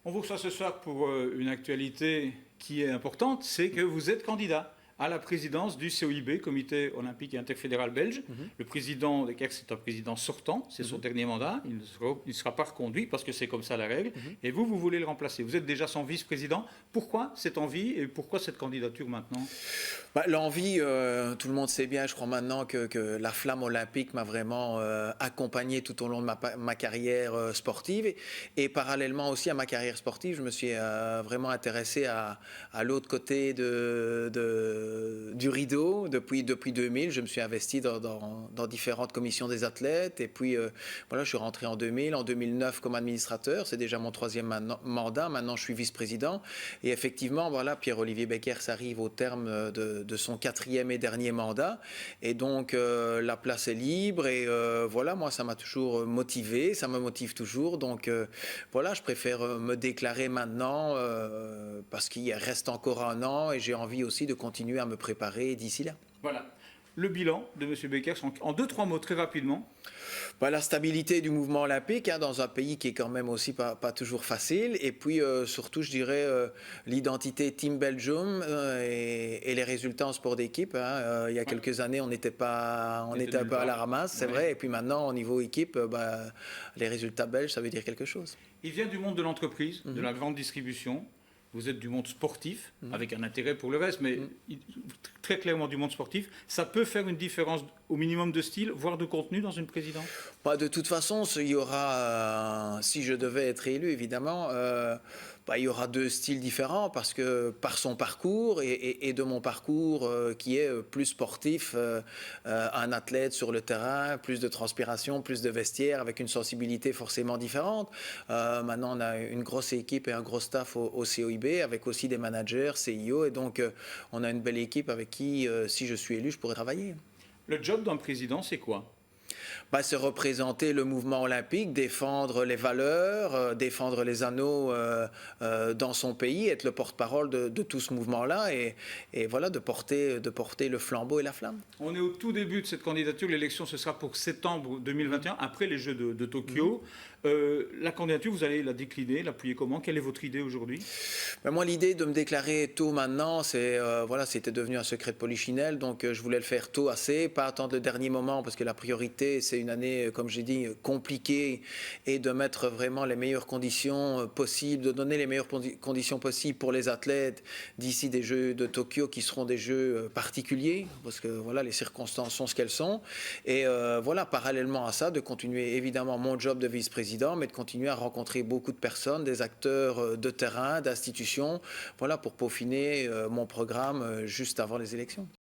On vous reçoit ce soir pour une actualité qui est importante, c'est que vous êtes candidat à la présidence du COIB, Comité olympique et interfédéral belge. Le président de Kers est un président sortant, c'est son dernier mandat, il ne sera pas reconduit parce que c'est comme ça la règle. Et vous voulez le remplacer. Vous êtes déjà son vice-président. Pourquoi cette envie et pourquoi cette candidature maintenant? L'envie, tout le monde sait bien, je crois maintenant que la flamme olympique m'a vraiment accompagné tout au long de ma carrière sportive et parallèlement aussi à ma carrière sportive, je me suis vraiment intéressé à l'autre côté du rideau depuis 2000. Je me suis investi dans différentes commissions des athlètes et puis voilà, je suis rentré en 2000, en 2009 comme administrateur, c'est déjà mon troisième mandat, maintenant je suis vice-président et effectivement voilà, Pierre-Olivier Beckers arrive au terme de son quatrième et dernier mandat et donc la place est libre et voilà, moi ça m'a toujours motivé, ça me motive toujours, donc voilà, je préfère me déclarer maintenant parce qu'il reste encore un an et j'ai envie aussi de continuer à me préparer d'ici là. Voilà. Le bilan de M. Beckers en 2-3 mots très rapidement. La stabilité du mouvement olympique dans un pays qui est quand même aussi pas toujours facile. Et puis surtout, je dirais, l'identité Team Belgium et les résultats en sport d'équipe. Il y a quelques années, on était un peu à la ramasse, c'est vrai. Et puis maintenant, au niveau équipe, les résultats belges, ça veut dire quelque chose. Il vient du monde de l'entreprise, de la grande distribution. Vous êtes du monde sportif, avec un intérêt pour le reste, mais très clairement du monde sportif. Ça peut faire une différence au minimum de style, voire de contenu dans une présidence? De toute façon, il y aura, si je devais être élu, évidemment, il y aura deux styles différents parce que par son parcours et de mon parcours qui est plus sportif, un athlète sur le terrain, plus de transpiration, plus de vestiaire, avec une sensibilité forcément différente. Maintenant, on a une grosse équipe et un gros staff au COIB, avec aussi des managers, CIO, et donc on a une belle équipe avec qui, si je suis élu, je pourrais travailler. Le job d'un président, c'est quoi? C'est représenter le mouvement olympique, défendre les valeurs, défendre les anneaux dans son pays, être le porte-parole de tout ce mouvement-là et voilà, de porter le flambeau et la flamme. On est au tout début de cette candidature. L'élection, ce sera pour septembre 2021, après les Jeux de Tokyo. La candidature, vous allez la décliner, l'appuyer comment? Quelle est votre idée aujourd'hui? Moi, l'idée de me déclarer tôt maintenant, c'était devenu un secret de polichinelle, donc je voulais le faire tôt assez, pas attendre le dernier moment, parce que la priorité, c'est une année, comme j'ai dit, compliquée, et de mettre vraiment les meilleures conditions possibles, de donner les meilleures conditions possibles pour les athlètes d'ici des Jeux de Tokyo, qui seront des Jeux particuliers, parce que voilà, les circonstances sont ce qu'elles sont, et voilà, parallèlement à ça, de continuer évidemment mon job de vice-président, mais de continuer à rencontrer beaucoup de personnes, des acteurs de terrain, d'institutions, voilà, pour peaufiner mon programme juste avant les élections.